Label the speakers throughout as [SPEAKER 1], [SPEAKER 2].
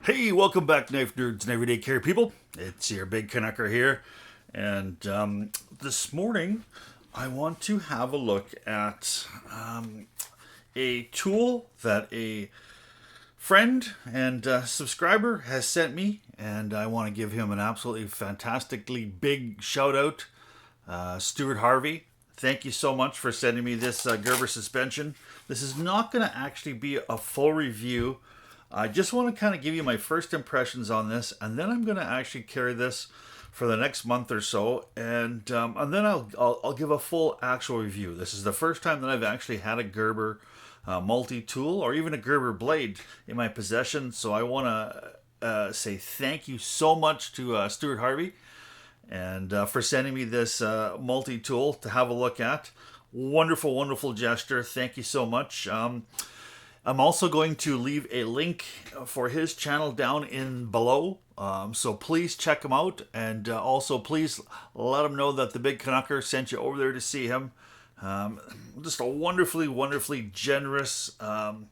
[SPEAKER 1] Hey, welcome back, knife nerds and everyday care people. It's your Big Canucker here, and this morning I want to have a look at a tool that a friend and subscriber has sent me, and I want to give him an absolutely fantastically big shout out. Stuart Harvey, thank you so much for sending me this Gerber Suspension. This is not going to actually be a full review. I just want to kind of give you my first impressions on this, and then I'm going to actually carry this for the next month or so, and then I'll give a full actual review. This is the first time that I've actually had a Gerber multi-tool or even a Gerber blade in my possession, so I want to say thank you so much to Stuart Harvey and for sending me this multi-tool to have a look at. Wonderful, wonderful gesture. Thank you so much. I'm also going to leave a link for his channel down in below, so please check him out, and also please let him know that the Big Canucker sent you over there to see him. Just a wonderfully, wonderfully generous thing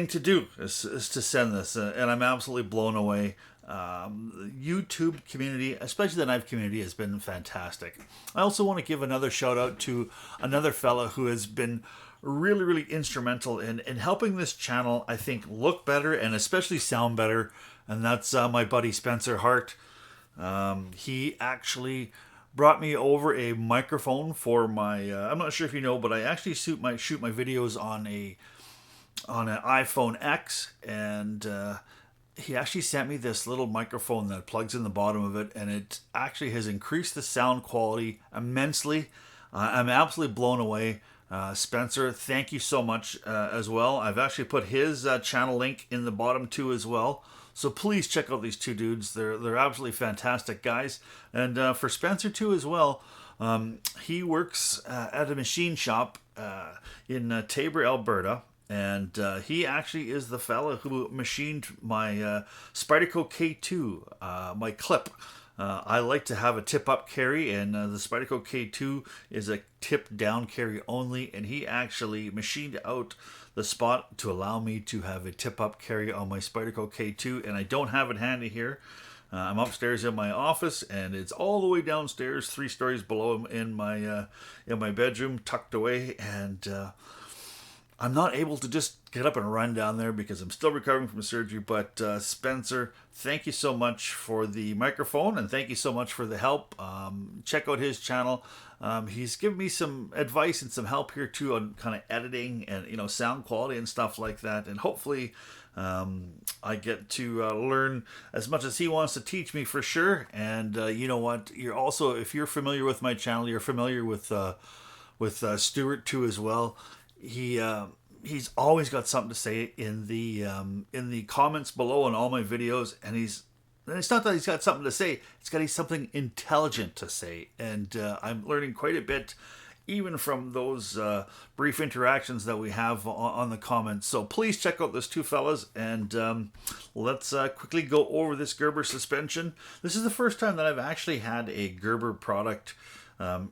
[SPEAKER 1] to do is to send this, and I'm absolutely blown away. YouTube community, especially the knife community, has been fantastic. I also want to give another shout out to another fella who has been really, really instrumental in helping this channel, I think, look better and especially sound better, and that's my buddy Spencer Hart. He actually brought me over a microphone for my I'm not sure if you know, but I actually shoot my videos on an iPhone X, and he actually sent me this little microphone that plugs in the bottom of it, and it actually has increased the sound quality immensely. I'm absolutely blown away. Spencer, thank you so much as well. I've actually put his channel link in the bottom too as well. So please check out these two dudes. They're absolutely fantastic guys. And for Spencer too as well, he works at a machine shop in Tabor, Alberta. And he actually is the fella who machined my Spyderco K2, my clip. I like to have a tip-up carry, and the Spyderco K2 is a tip-down carry only, and he actually machined out the spot to allow me to have a tip-up carry on my Spyderco K2, and I don't have it handy here. I'm upstairs in my office, and it's all the way downstairs, 3 stories below in my bedroom, tucked away, and I'm not able to just get up and run down there because I'm still recovering from surgery. But Spencer, thank you so much for the microphone, and thank you so much for the help. Check out his channel. He's given me some advice and some help here too on kind of editing and sound quality and stuff like that. And hopefully I get to learn as much as he wants to teach me for sure. And you know what? You're also, if you're familiar with my channel, you're familiar with Stuart too as well. He's always got something to say in the comments below on all my videos, and it's not that he's got something to say, he's something intelligent to say, and I'm learning quite a bit even from those brief interactions that we have on the comments. So please check out those two fellas, and let's quickly go over this Gerber Suspension. This is the first time that I've actually had a Gerber product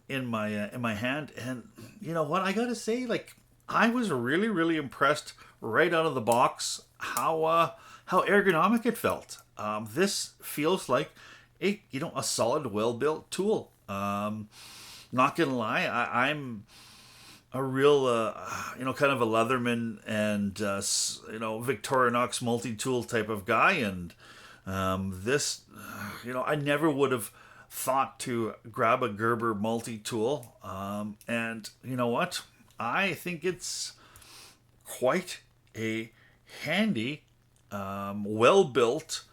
[SPEAKER 1] in my hand, and you know what, I gotta say, I was really, really impressed right out of the box how ergonomic it felt. This feels like a solid, well-built tool. Not gonna lie, I'm a real kind of a Leatherman and Victorinox multi-tool type of guy, and this I never would have thought to grab a Gerber multi-tool, and you know what? I think it's quite a handy, well-built,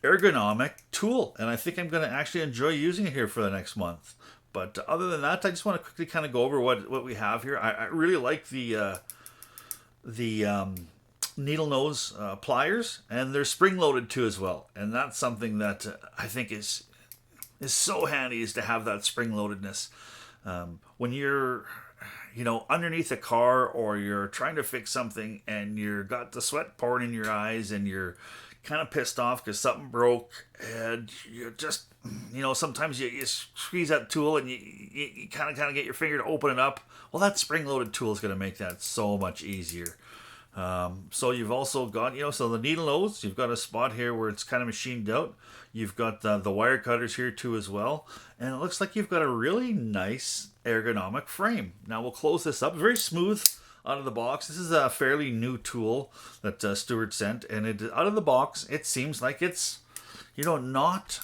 [SPEAKER 1] ergonomic tool, and I think I'm going to actually enjoy using it here for the next month. But other than that, I just want to quickly kind of go over what we have here. I really like the needle nose pliers, and they're spring-loaded too as well, and that's something that I think is so handy, is to have that spring-loadedness. When you're underneath a car, or you're trying to fix something and you're got the sweat pouring in your eyes, and you're kind of pissed off because something broke, and you're just, sometimes you squeeze that tool and you kind of get your finger to open it up. Well, that spring-loaded tool is going to make that so much easier. So you've also got, so the needle nose, you've got a spot here where it's kind of machined out. You've got the wire cutters here too as well. And it looks like you've got a really nice ergonomic frame. Now we'll close this up. Very smooth out of the box. This is a fairly new tool that Stuart sent. And out of the box, it seems like it's, not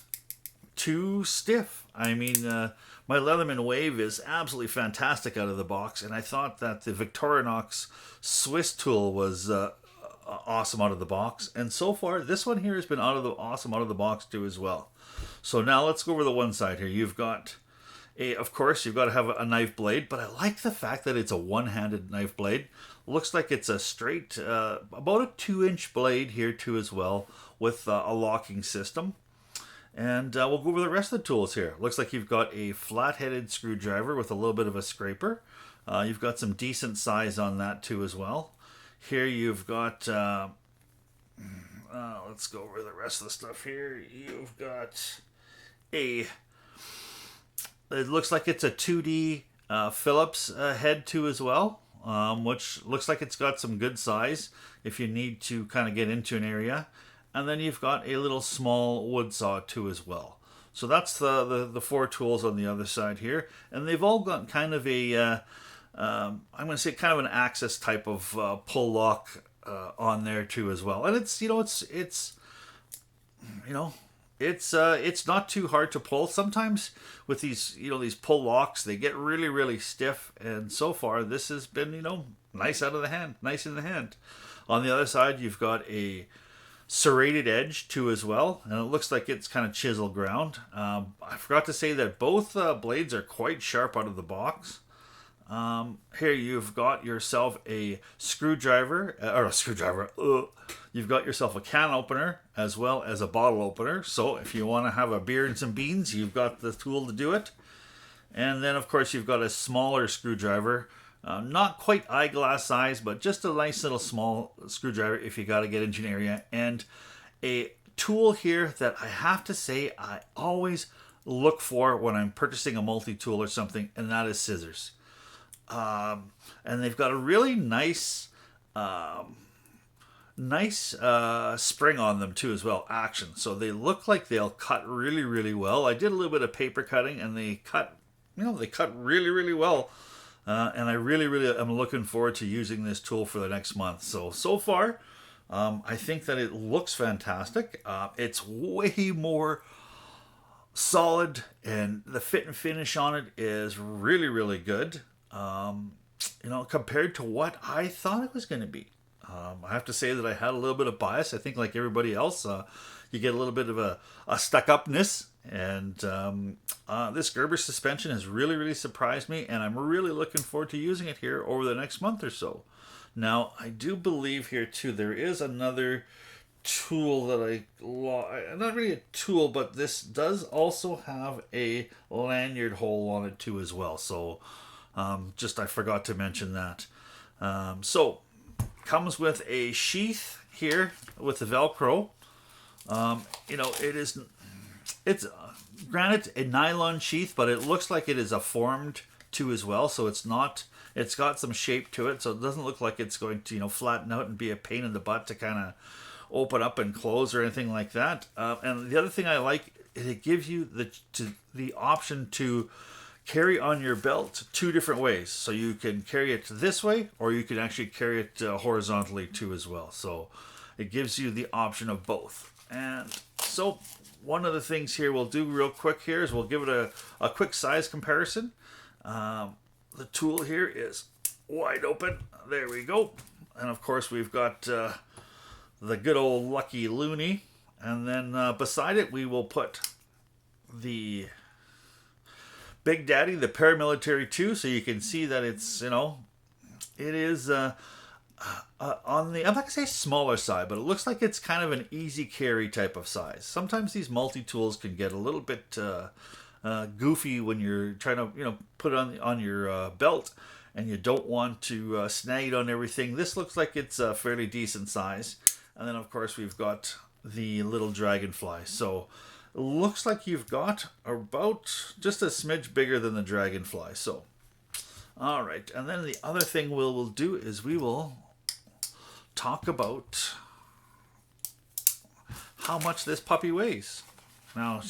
[SPEAKER 1] too stiff. I mean, my Leatherman Wave is absolutely fantastic out of the box, and I thought that the Victorinox Swiss tool was awesome out of the box. And so far, this one here has been awesome out of the box too as well. So now let's go over the one side here. You've got of course, you've got to have a knife blade, but I like the fact that it's a one-handed knife blade. Looks like it's a straight, about a 2-inch blade here too as well, with a locking system. And we'll go over the rest of the tools here. Looks like you've got a flat-headed screwdriver with a little bit of a scraper. You've got some decent size on that too as well. Here you've got, let's go over the rest of the stuff here. You've got it looks like it's a 2D Phillips head too as well, which looks like it's got some good size if you need to kind of get into an area. And then you've got a little small wood saw too as well. So that's the 4 tools on the other side here. And they've all got kind of a, I'm going to say kind of an axis type of pull lock on there too as well. And it's, it's not too hard to pull. Sometimes with these, these pull locks, they get really, really stiff. And so far, this has been, nice out of the hand, nice in the hand. On the other side, you've got a serrated edge too as well, and it looks like it's kind of chisel ground. I forgot to say that both blades are quite sharp out of the box. Here you've got yourself a screwdriver, you've got yourself a can opener as well as a bottle opener. So if you want to have a beer and some beans, you've got the tool to do it. And then of course you've got a smaller screwdriver. Not quite eyeglass size, but just a nice little small screwdriver if you got to get into an area. And a tool here that I have to say I always look for when I'm purchasing a multi-tool or something, and that is scissors. And they've got a really nice spring on them too as well, action. So they look like they'll cut really, really well. I did a little bit of paper cutting, and they cut really, really well. And I really, really am looking forward to using this tool for the next month. So far, I think that it looks fantastic. It's way more solid, and the fit and finish on it is really, really good. Compared to what I thought it was going to be. I have to say that I had a little bit of bias. I think like everybody else, you get a little bit of a stuck-upness. And this Gerber suspension has really, really surprised me, and I'm really looking forward to using it here over the next month or so. Now, I do believe here too, there is another tool that not really a tool, but this does also have a lanyard hole on it too as well. So I forgot to mention that. So comes with a sheath here with the Velcro. It's granted a nylon sheath, but it looks like it is a formed too as well. So it's got some shape to it. So it doesn't look like it's going to, flatten out and be a pain in the butt to kind of open up and close or anything like that. And the other thing I like is it gives you the option to carry on your belt 2 different ways. So you can carry it this way, or you can actually carry it horizontally too as well. So it gives you the option of both. And so one of the things here we'll do real quick here is we'll give it a quick size comparison. The tool here is wide open. There we go. And of course we've got the good old Lucky Looney. And then beside it we will put the Big Daddy, the Paramilitary 2. So you can see that it's, it is on the, I'm not going to say smaller side, but it looks like it's kind of an easy carry type of size. Sometimes these multi-tools can get a little bit goofy when you're trying to, put it on your belt, and you don't want to snag it on everything. This looks like it's a fairly decent size. And then, of course, we've got the little Dragonfly. So it looks like you've got about just a smidge bigger than the Dragonfly. So, all right. And then the other thing we'll do is we will talk about how much this puppy weighs. Now,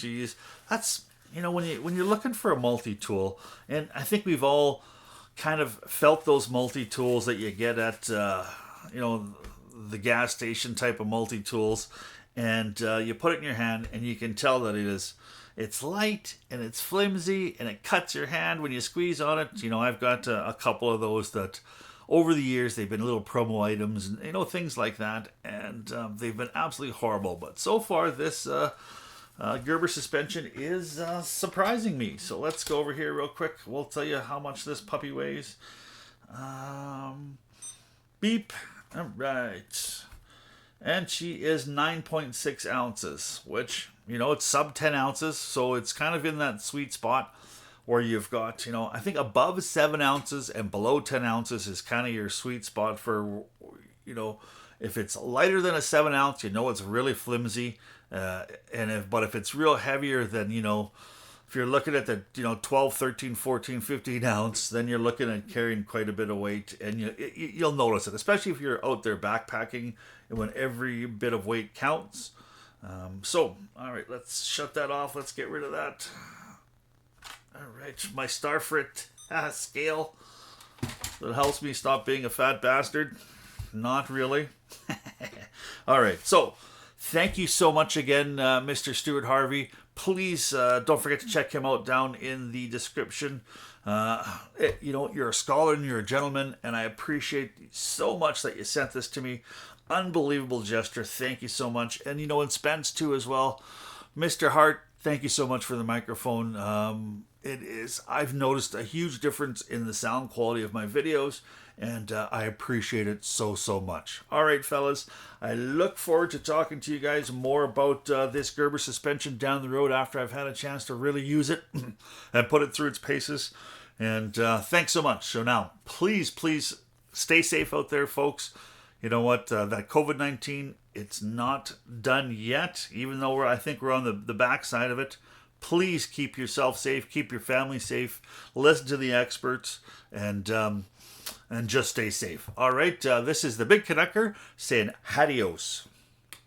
[SPEAKER 1] that's, when you're looking for a multi-tool, and I think we've all kind of felt those multi-tools that you get at, the gas station type of multi-tools, and you put it in your hand and you can tell that it's light and it's flimsy and it cuts your hand when you squeeze on it. I've got a couple of those that over the years they've been little promo items and things like that, and they've been absolutely horrible. But so far this Gerber Suspension is surprising me. So let's go over here real quick. We'll tell you how much this puppy weighs. Beep. All right. And she is 9.6 ounces, which, it's sub 10 ounces. So it's kind of in that sweet spot where you've got, I think above 7 ounces and below 10 ounces is kind of your sweet spot for, if it's lighter than a 7 ounce, it's really flimsy. But if it's real heavier than, if you're looking at the, 12, 13, 14, 15 ounce, then you're looking at carrying quite a bit of weight, and you'll notice it, especially if you're out there backpacking and when every bit of weight counts. All right, let's shut that off. Let's get rid of that. All right, my Starfrit scale that helps me stop being a fat bastard. Not really. All right, so thank you so much again, Mr. Stuart Harvey. Please don't forget to check him out down in the description. You're a scholar and you're a gentleman, and I appreciate so much that you sent this to me. Unbelievable gesture. Thank you so much. And, and Spence too as well. Mr. Hart, thank you so much for the microphone. I've noticed a huge difference in the sound quality of my videos, and I appreciate it so, so much. All right, fellas, I look forward to talking to you guys more about this Gerber Suspension down the road after I've had a chance to really use it and put it through its paces. And thanks so much. So now, please stay safe out there, folks. You know what? That COVID-19, it's not done yet, even though I think we're on the backside of it. Please keep yourself safe, keep your family safe, listen to the experts, and just stay safe. All right, this is the Big Canucker saying adios.